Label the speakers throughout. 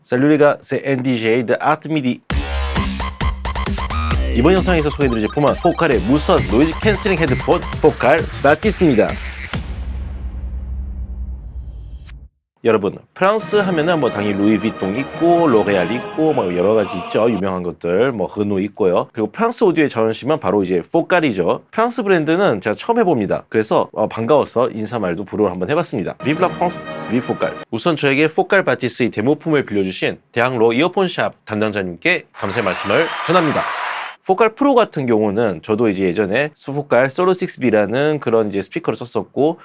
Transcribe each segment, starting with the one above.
Speaker 1: Salut les gars, c'est NDJ de Art Midi. 이번 영상에서 소개해드릴 제품은 포칼의 무선 노이즈 캔슬링 헤드폰 포칼 바티스입니다. 여러분, 프랑스 하면은 뭐 당연히 루이비통 있고 로레알 있고 뭐 여러 가지 있죠. 유명한 것들 뭐 르노 있고요. 그리고 프랑스 오디오의 자존심은 바로 이제 포칼이죠. 프랑스 브랜드는 제가 처음 해봅니다. 그래서 반가워서 인사말도 불어를 한번 해봤습니다. Vive la France, Vive 포칼. 우선 저에게 포칼 바티스의 데모품을 빌려주신 대학로 이어폰샵 담당자님께 감사의 말씀을 전합니다. 포칼 프로 같은 경우는 저도 이제 예전에 포칼 솔로 6B라는 그런 이제 스피커를 썼었고,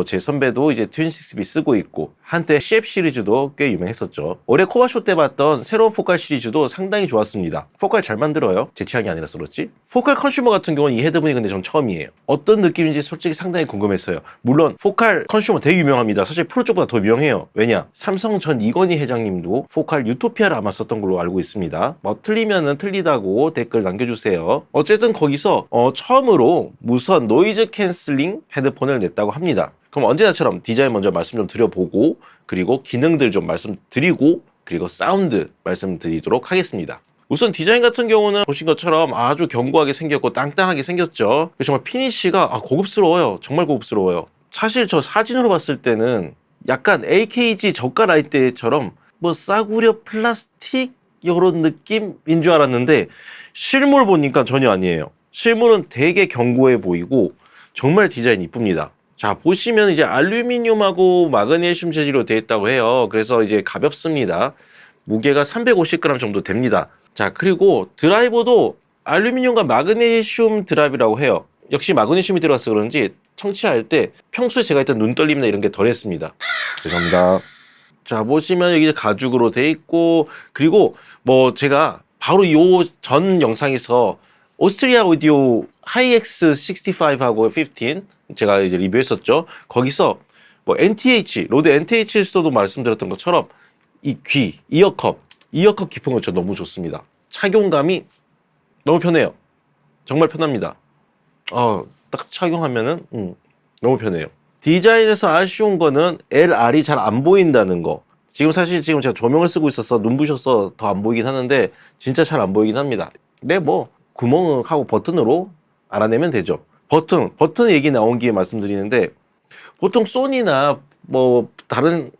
Speaker 1: 제 선배도 이제 트윈 6B 쓰고 있고, 한때 CF 시리즈도 꽤 유명했었죠. 올해 코바쇼 때 봤던 새로운 포칼 시리즈도 상당히 좋았습니다. 포칼 잘 만들어요. 제 취향이 아니라서 그렇지. 포칼 컨슈머 같은 경우는 이 헤드폰이 근데 전 처음이에요. 어떤 느낌인지 솔직히 상당히 궁금했어요. 물론 포칼 컨슈머 되게 유명합니다. 사실 프로 쪽보다 더 유명해요. 왜냐? 삼성 전 이건희 회장님도 포칼 유토피아를 아마 썼던 걸로 알고 있습니다. 뭐 틀리면은 틀리다고 댓글 남겨주세요. 어쨌든 거기서 처음으로 무선 노이즈 캔슬링 헤드폰을 냈다고 합니다. 그럼 언제나처럼 디자인 먼저 말씀 좀 드려보고, 그리고 기능들 좀 말씀드리고, 그리고 사운드 말씀드리도록 하겠습니다. 우선 디자인 같은 경우는 보신 것처럼 아주 견고하게 생겼고 땅땅하게 생겼죠. 정말 피니쉬가 고급스러워요. 정말 고급스러워요. 사실 저 사진으로 봤을 때는 약간 AKG 저가 라이트처럼 뭐 싸구려 플라스틱 이런 느낌인 줄 알았는데 실물 보니까 전혀 아니에요. 실물은 되게 견고해 보이고 정말 디자인이 이쁩니다. 자, 보시면 이제 알루미늄하고 마그네슘 재질로 되어 있다고 해요. 그래서 이제 가볍습니다. 무게가 350g 정도 됩니다. 자, 그리고 드라이버도 알루미늄과 마그네슘 드라이브라고 해요. 역시 마그네슘이 들어가서 그런지 청취할 때 평소에 제가 했던 눈떨림이나 이런 게 덜했습니다. 죄송합니다. 자, 보시면 여기 가죽으로 돼 있고, 그리고 뭐 제가 바로 요 전 영상에서 오스트리아 오디오 하이엑스 65하고 15 제가 이제 리뷰했었죠. 거기서 뭐 NTH, 로드 NTH에서도 말씀드렸던 것처럼 이 이어컵 깊은 거 저 너무 좋습니다. 착용감이 너무 편해요. 정말 편합니다. 딱 착용하면은 너무 편해요. 디자인에서 아쉬운 거는 LR이 잘 안 보인다는 거. 사실 지금 제가 조명을 쓰고 있어서 눈부셔서 더 안 보이긴 하는데 진짜 잘 안 보이긴 합니다. 네, 뭐 구멍하고 버튼으로 알아내면 되죠. 버튼 얘기 나온 김에 말씀드리는데, 보통 소니나 뭐 다른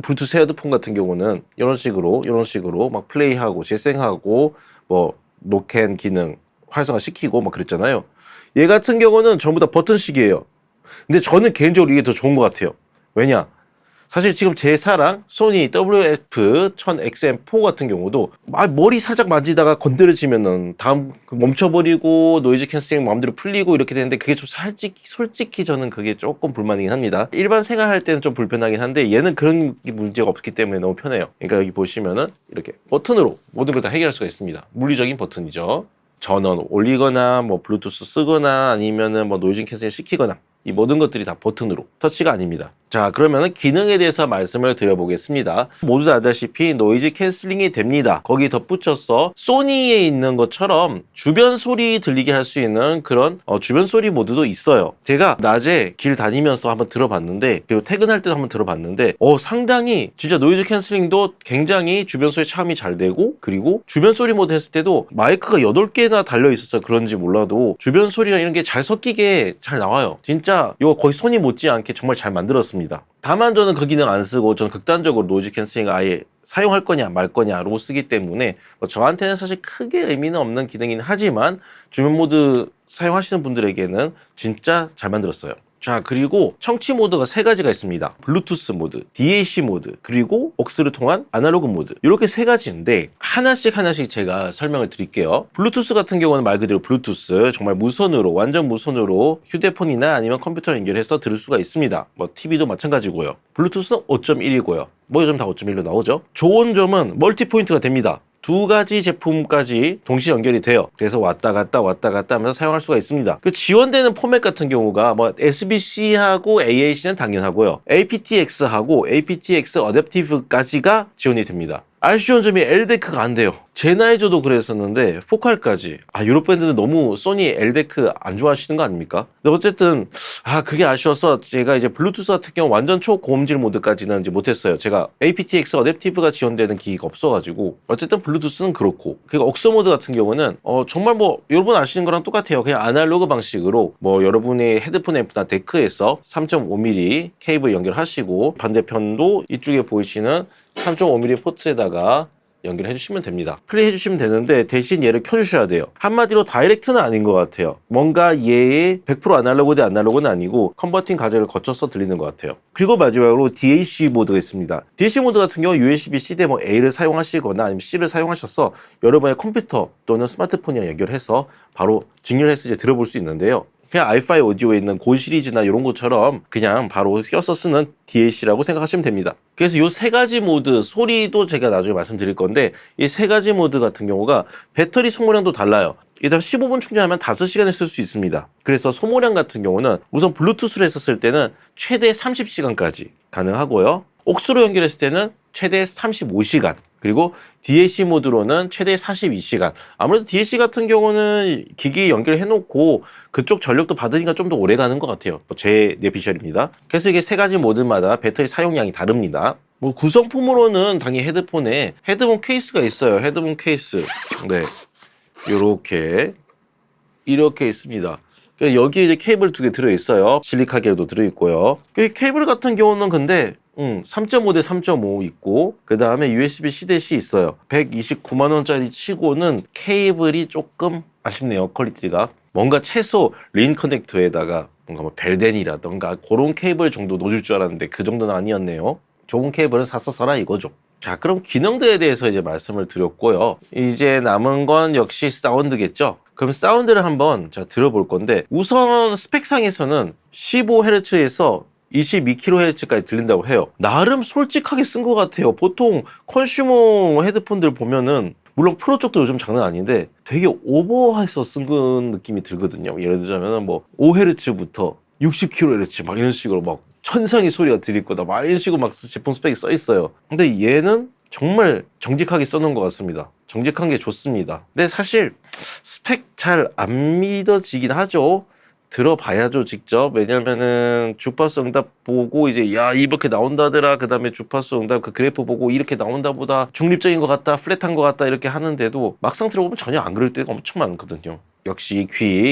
Speaker 1: 블루투스 헤드폰 같은 경우는 이런 식으로 막 플레이하고 재생하고 뭐 노캔 기능 활성화 시키고 막 그랬잖아요. 얘 같은 경우는 전부 다 버튼식이에요. 근데 저는 개인적으로 이게 더 좋은 것 같아요. 왜냐? 사실 지금 제 사랑 소니 WF-1000XM4 같은 경우도 머리 살짝 만지다가 건드려지면은 다음 멈춰버리고 노이즈 캔슬링 마음대로 풀리고 이렇게 되는데, 그게 좀 솔직히 저는 그게 조금 불만이긴 합니다. 일반 생활할 때는 좀 불편하긴 한데 얘는 그런 문제가 없기 때문에 너무 편해요. 그러니까 여기 보시면은 이렇게 버튼으로 모든 걸 다 해결할 수가 있습니다. 물리적인 버튼이죠. 전원 올리거나 뭐 블루투스 쓰거나 아니면은 뭐 노이즈 캔슬링 시키거나 이 모든 것들이 다 버튼으로, 터치가 아닙니다. 자, 그러면은 기능에 대해서 말씀을 드려보겠습니다. 모두 다 알다시피 노이즈 캔슬링이 됩니다. 거기 덧붙여서 소니에 있는 것처럼 주변 소리 들리게 할 수 있는 그런 주변 소리 모드도 있어요. 제가 낮에 길 다니면서 한번 들어봤는데, 그리고 퇴근할 때도 한번 들어봤는데 상당히 진짜 노이즈 캔슬링도 굉장히 주변 소리 차음이 잘 되고, 그리고 주변 소리 모드 했을 때도 마이크가 8개나 달려 있어서 그런지 몰라도 주변 소리랑 이런 게 잘 섞이게 잘 나와요. 진짜 이거 거의 소니 못지않게 정말 잘 만들었습니다. 다만 저는 그 기능 안 쓰고 저는 극단적으로 노이즈 캔슬링 아예 사용할 거냐 말 거냐로 쓰기 때문에 저한테는 사실 크게 의미는 없는 기능이긴 하지만 주변 모드 사용하시는 분들에게는 진짜 잘 만들었어요. 자, 그리고 청취 모드가 3가지가 있습니다. 블루투스 모드, DAC 모드, 그리고 억스를 통한 아날로그 모드. 이렇게 3가지인데 하나씩 제가 설명을 드릴게요. 블루투스 같은 경우는 말 그대로 블루투스, 정말 무선으로, 완전 무선으로 휴대폰이나 아니면 컴퓨터 연결해서 들을 수가 있습니다. 뭐 TV도 마찬가지고요. 블루투스는 5.1이고요. 뭐 요즘 다 5.1로 나오죠. 좋은 점은 멀티 포인트가 됩니다. 2가지 제품까지 동시 연결이 돼요. 그래서 왔다 갔다 하면서 사용할 수가 있습니다. 그 지원되는 포맷 같은 경우가 뭐 SBC하고 AAC는 당연하고요. aptX하고 aptX 어댑티브까지가 지원이 됩니다. 아쉬운 점이 LDEC가 안 돼요. 제나이저도 그랬었는데 포칼까지. 유럽 밴드는 너무 소니 엘데크 안 좋아하시는 거 아닙니까? 근데 어쨌든 그게 아쉬워서 제가 이제 블루투스 같은 경우 완전 초고음질 모드까지는 이제 못했어요. 제가 aptX 어댑티브가 지원되는 기기가 없어가지고. 어쨌든 블루투스는 그렇고, 그리고 억스 모드 같은 경우는 정말 뭐 여러분 아시는 거랑 똑같아요. 그냥 아날로그 방식으로 뭐 여러분의 헤드폰 앰프나 데크에서 3.5mm 케이블 연결하시고, 반대편도 이쪽에 보이시는 3.5mm 포트에다가 연결해 주시면 됩니다. 플레이 해주시면 되는데, 대신 얘를 켜주셔야 돼요. 한마디로 다이렉트는 아닌 것 같아요. 뭔가 얘의 100% 아날로그 대 아날로그는 아니고 컨버팅 과정을 거쳐서 들리는 것 같아요. 그리고 마지막으로 DAC 모드가 있습니다. DAC 모드 같은 경우 USB-C 대 뭐 A를 사용하시거나 아니면 C를 사용하셔서 여러분의 컴퓨터 또는 스마트폰이랑 연결해서 바로 직렬해서 이제 들어볼 수 있는데요. 그냥 i5 오디오에 있는 고 시리즈나 이런 것처럼 그냥 바로 껴서 쓰는 DAC라고 생각하시면 됩니다. 그래서 이 세 가지 모드, 소리도 제가 나중에 말씀드릴 건데, 이 세 가지 모드 같은 경우가 배터리 소모량도 달라요. 일단 15분 충전하면 5시간을 쓸 수 있습니다. 그래서 소모량 같은 경우는 우선 블루투스로 했었을 때는 최대 30시간까지 가능하고요. 옥스로 연결했을 때는 최대 35시간, 그리고 DAC 모드로는 최대 42시간. 아무래도 DAC 같은 경우는 기기 연결해놓고 그쪽 전력도 받으니까 좀 더 오래 가는 것 같아요. 제 내비셜입니다. 그래서 이게 세 가지 모드마다 배터리 사용량이 다릅니다. 뭐 구성품으로는 당연히 헤드폰에 헤드폰 케이스가 있어요. 헤드폰 케이스. 네, 이렇게 있습니다. 여기에 이제 케이블 2개 들어있어요. 실리카 겔도 들어있고요. 케이블 같은 경우는 근데 3.5 대 3.5 있고, 그 다음에 USB-C 대 C 있어요. 129만 원짜리 치고는 케이블이 조금 아쉽네요. 퀄리티가. 뭔가 최소 린 커넥터에다가 뭔가 뭐 벨덴이라던가 그런 케이블 정도 놓을 줄 알았는데 그 정도는 아니었네요. 좋은 케이블은 샀어 써라 이거죠. 자, 그럼 기능들에 대해서 이제 말씀을 드렸고요. 이제 남은 건 역시 사운드겠죠. 그럼 사운드를 한번 들어볼 건데, 우선 스펙상에서는 15Hz에서 22kHz까지 들린다고 해요. 나름 솔직하게 쓴 것 같아요. 보통 컨슈머 헤드폰들 보면은, 물론 프로 쪽도 요즘 장난 아닌데 되게 오버해서 쓴 느낌이 들거든요. 예를 들자면 뭐 5Hz부터 60kHz 막 이런 식으로 막 천상의 소리가 들릴 거다 막 이런 식으로 막 제품 스펙이 써 있어요. 근데 얘는 정말 정직하게 써놓은 것 같습니다. 정직한 게 좋습니다. 근데 사실 스펙 잘 안 믿어지긴 하죠. 들어봐야죠, 직접. 왜냐면은 주파수 응답 보고 이제 야 이렇게 나온다더라, 그 다음에 주파수 응답 그 그래프 보고 이렇게 나온다보다 중립적인 것 같다, 플랫한 것 같다 이렇게 하는데도 막상 들어보면 전혀 안 그럴 때가 엄청 많거든요. 역시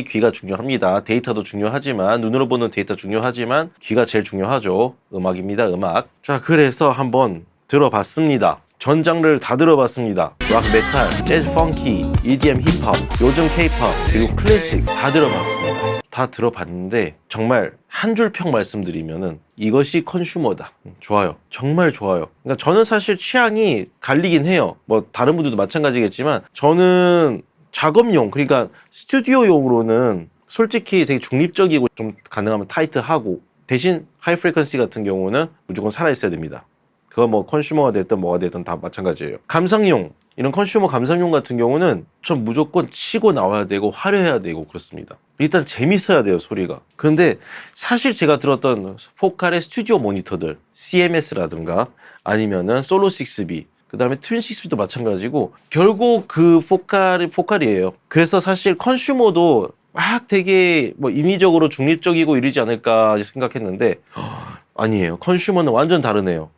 Speaker 1: 귀가 중요합니다. 데이터도 중요하지만, 눈으로 보는 데이터 중요하지만 귀가 제일 중요하죠. 음악입니다, 음악. 자, 그래서 한번 들어봤습니다. 전 장르를 다 들어봤습니다. 락, 메탈, 재즈, 펑키, EDM, 힙합, 요즘 K-팝, 그리고 클래식 다 들어봤습니다. 다 들어봤는데 정말 한 줄 평 말씀드리면은 이것이 컨슈머다. 좋아요. 정말 좋아요. 그러니까 저는 사실 취향이 갈리긴 해요. 뭐 다른 분들도 마찬가지겠지만 저는 작업용, 그러니까 스튜디오용으로는 솔직히 되게 중립적이고 좀 가능하면 타이트하고, 대신 하이 프리퀀시 같은 경우는 무조건 살아있어야 됩니다. 그거 뭐 컨슈머가 됐든 뭐가 됐든 다 마찬가지예요. 감상용, 이런 컨슈머 감상용 같은 경우는 전 무조건 치고 나와야 되고 화려해야 되고 그렇습니다. 일단 재밌어야 돼요, 소리가. 근데 사실 제가 들었던 포칼의 스튜디오 모니터들, CMS라든가 아니면은 솔로 6B, 그 다음에 트윈 6B도 마찬가지고 결국 그 포칼이에요. 그래서 사실 컨슈머도 막 되게 뭐 인위적으로 중립적이고 이러지 않을까 생각했는데 아니에요. 컨슈머는 완전 다르네요.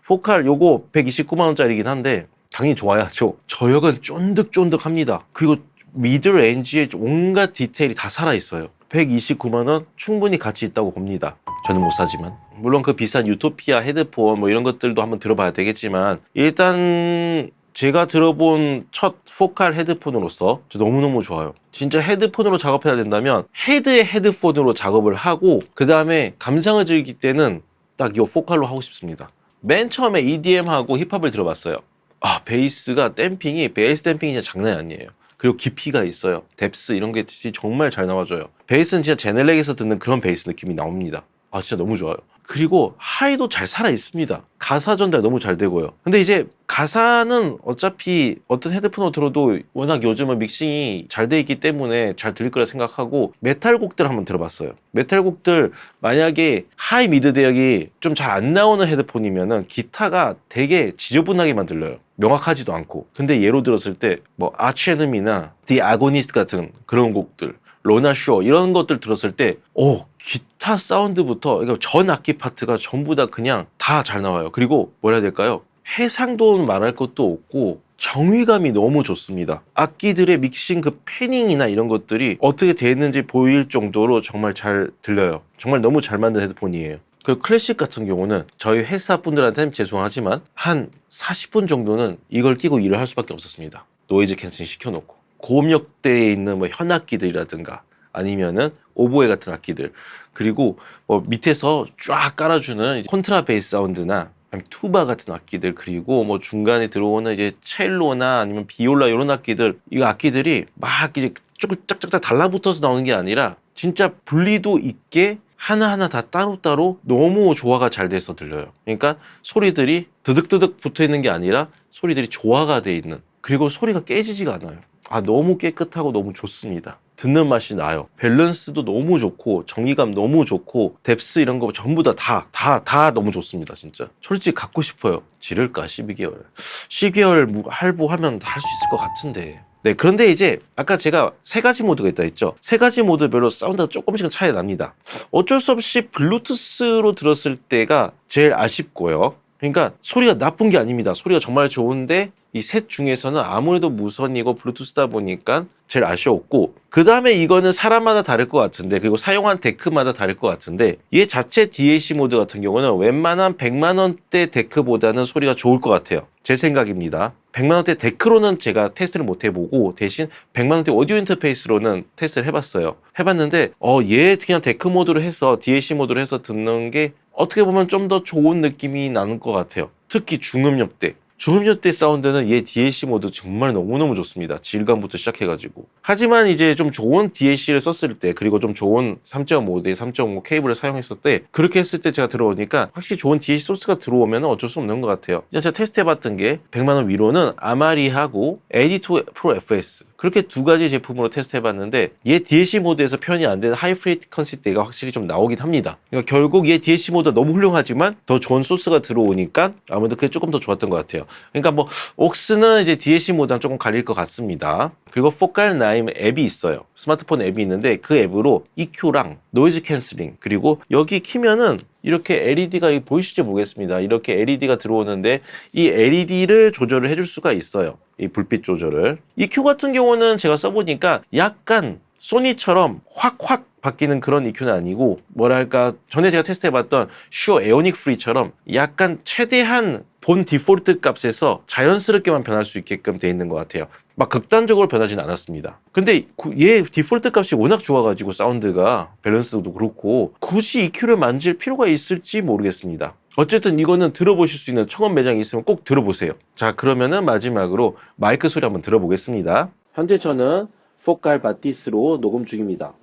Speaker 1: 포칼 요거 129만 원짜리긴 한데 당연히 좋아야죠. 저역은 쫀득쫀득합니다. 그리고 미드레인지에 온갖 디테일이 다 살아있어요. 129만 원 충분히 가치 있다고 봅니다. 저는 못 사지만. 물론 그 비싼 유토피아 헤드폰 뭐 이런 것들도 한번 들어봐야 되겠지만, 일단 제가 들어본 첫 포칼 헤드폰으로서 너무너무 좋아요. 진짜 헤드폰으로 작업해야 된다면 헤드에 헤드폰으로 작업을 하고 그 다음에 감상을 즐길 때는 딱 이 포칼로 하고 싶습니다. 맨 처음에 EDM하고 힙합을 들어봤어요. 베이스 댐핑이 진짜 장난이 아니에요. 그리고 깊이가 있어요. 뎁스 이런 게 정말 잘 나와줘요. 베이스는 진짜 제넬렉에서 듣는 그런 베이스 느낌이 나옵니다. 진짜 너무 좋아요. 그리고 하이도 잘 살아 있습니다. 가사 전달 너무 잘 되고요. 근데 이제 가사는 어차피 어떤 헤드폰으로 들어도 워낙 요즘은 믹싱이 잘 돼 있기 때문에 잘 들릴 거라 생각하고 메탈 곡들 한번 들어봤어요. 메탈 곡들 만약에 하이 미드 대역이 좀 잘 안 나오는 헤드폰이면은 기타가 되게 지저분하게만 들려요. 명확하지도 않고. 근데 예로 들었을 때 뭐 아치 에너미나 The Agonist 같은 그런 곡들, 로나 쇼 이런 것들 들었을 때 기타 사운드부터 그러니까 전 악기 파트가 전부 다 그냥 다 잘 나와요. 그리고 뭐라 해야 될까요? 해상도는 말할 것도 없고 정의감이 너무 좋습니다. 악기들의 믹싱 그 패닝이나 이런 것들이 어떻게 되어 있는지 보일 정도로 정말 잘 들려요. 정말 너무 잘 만든 헤드폰이에요. 그 클래식 같은 경우는 저희 회사 분들한테는 죄송하지만 한 40분 정도는 이걸 끼고 일을 할 수밖에 없었습니다. 노이즈 캔슬링 시켜놓고 고음역대에 있는 뭐 현악기들이라든가 아니면은 오보에 같은 악기들 그리고 뭐 밑에서 쫙 깔아주는 콘트라베이스 사운드나 투바 같은 악기들 그리고 뭐 중간에 들어오는 이제 첼로나 아니면 비올라 이런 악기들 이 악기들이 막 이제 쭉 짝짝짝 달라붙어서 나오는 게 아니라 진짜 분리도 있게 하나하나 다 따로따로 너무 조화가 잘 돼서 들려요. 그러니까 소리들이 드득드득 붙어 있는 게 아니라 소리들이 조화가 돼 있는 그리고 소리가 깨지지가 않아요. 너무 깨끗하고 너무 좋습니다. 듣는 맛이 나요. 밸런스도 너무 좋고 정의감 너무 좋고 뎁스 이런 거 전부 다 너무 좋습니다. 진짜 솔직히 갖고 싶어요. 지를까 12개월 12개월 할부하면 다 할 수 있을 것 같은데 네, 그런데 이제 아까 제가 세 가지 모드가 있다 했죠. 세 가지 모드별로 사운드가 조금씩은 차이 납니다. 어쩔 수 없이 블루투스로 들었을 때가 제일 아쉽고요. 그러니까 소리가 나쁜 게 아닙니다. 소리가 정말 좋은데 이 셋 중에서는 아무래도 무선이고 블루투스다 보니까 제일 아쉬웠고 그 다음에 이거는 사람마다 다를 것 같은데 그리고 사용한 데크마다 다를 것 같은데 얘 자체 DAC 모드 같은 경우는 웬만한 100만원대 데크보다는 소리가 좋을 것 같아요. 제 생각입니다. 100만원대 데크로는 제가 테스트를 못 해보고 대신 100만원대 오디오 인터페이스로는 테스트를 해봤어요. 해봤는데 얘 그냥 데크 모드로 해서 DAC 모드로 해서 듣는 게 어떻게 보면 좀 더 좋은 느낌이 나는 것 같아요. 특히 중음역대. 중음역대 사운드는 얘 DAC 모드 정말 너무너무 좋습니다. 질감부터 시작해가지고. 하지만 이제 좀 좋은 DAC를 썼을 때 그리고 좀 좋은 3.5대 3.5 케이블을 사용했을 때 그렇게 했을 때 제가 들어보니까 확실히 좋은 DAC 소스가 들어오면 어쩔 수 없는 것 같아요. 제가 테스트해봤던 게 100만원 위로는 아마리하고 에디토 프로 FS 그렇게 두 가지 제품으로 테스트해봤는데 얘 DAC 모드에서 편이 안 되는 하이 프리퀀시 대가 확실히 좀 나오긴 합니다. 그러니까 결국 얘 DAC 모드가 너무 훌륭하지만 더 좋은 소스가 들어오니까 아무래도 그게 조금 더 좋았던 것 같아요. 그러니까 뭐 옥스는 이제 DAC 모드랑 조금 갈릴 것 같습니다. 그리고 포칼 나임 앱이 있어요. 스마트폰 앱이 있는데 그 앱으로 EQ랑 노이즈 캔슬링 그리고 여기 키면은 이렇게 LED가 보이실지 모르겠습니다. 이렇게 LED가 들어오는데 이 LED를 조절을 해줄 수가 있어요. 이 불빛 조절을. EQ 같은 경우는 제가 써보니까 약간 소니처럼 확 바뀌는 그런 EQ는 아니고 뭐랄까 전에 제가 테스트해봤던 슈어 에오닉 프리처럼 약간 최대한 본 디폴트 값에서 자연스럽게만 변할 수 있게끔 돼 있는 것 같아요. 막 극단적으로 변하진 않았습니다. 근데 얘 디폴트 값이 워낙 좋아가지고 사운드가 밸런스도 그렇고 굳이 EQ를 만질 필요가 있을지 모르겠습니다. 어쨌든 이거는 들어보실 수 있는 청원 매장이 있으면 꼭 들어보세요. 자, 그러면은 마지막으로 마이크 소리 한번 들어보겠습니다. 현재 저는 포칼 바티스로 녹음 중입니다.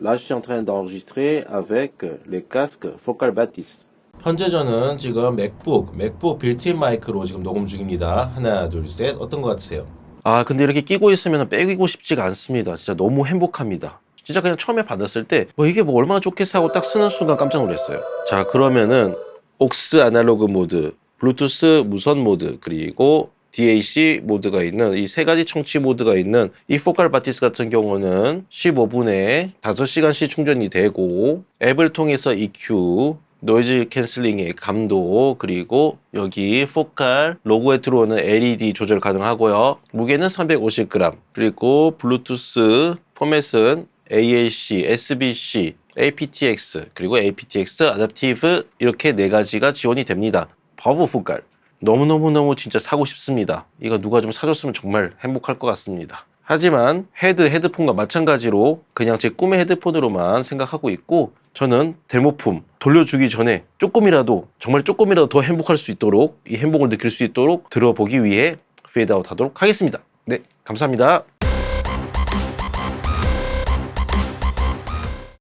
Speaker 1: Là, je suis en train d'enregistrer avec les casques Focal Batis. 현재 저는 지금 맥북 빌트인 마이크로 지금 녹음 중입니다. 하나, 둘, 셋. 어떤 것 같으세요? 근데 이렇게 끼고 있으면 빼기고 싶지가 않습니다. 진짜 너무 행복합니다. 진짜 그냥 처음에 받았을 때 이게 뭐 얼마나 좋겠어 하고 딱 쓰는 순간 깜짝 놀랐어요. 자, 그러면은 옥스 아날로그 모드, 블루투스 무선 모드, 그리고 DAC 모드가 있는 이 세 가지 청취 모드가 있는 이 포칼 바티스 같은 경우는 15분에 5시간씩 충전이 되고 앱을 통해서 EQ, 노이즈 캔슬링의 감도 그리고 여기 포칼 로고에 들어오는 LED 조절 가능하고요. 무게는 350g 그리고 블루투스 포맷은 AAC, SBC, aptX 그리고 aptX 아답티브 이렇게 네 가지가 지원이 됩니다. 버브 포칼 너무너무 진짜 사고 싶습니다. 이거 누가 좀 사줬으면 정말 행복할 것 같습니다. 하지만 헤드폰과 마찬가지로 그냥 제 꿈의 헤드폰으로만 생각하고 있고 저는 데모품 돌려주기 전에 정말 조금이라도 더 행복할 수 있도록 이 행복을 느낄 수 있도록 들어보기 위해 페이드아웃 하도록 하겠습니다. 네, 감사합니다.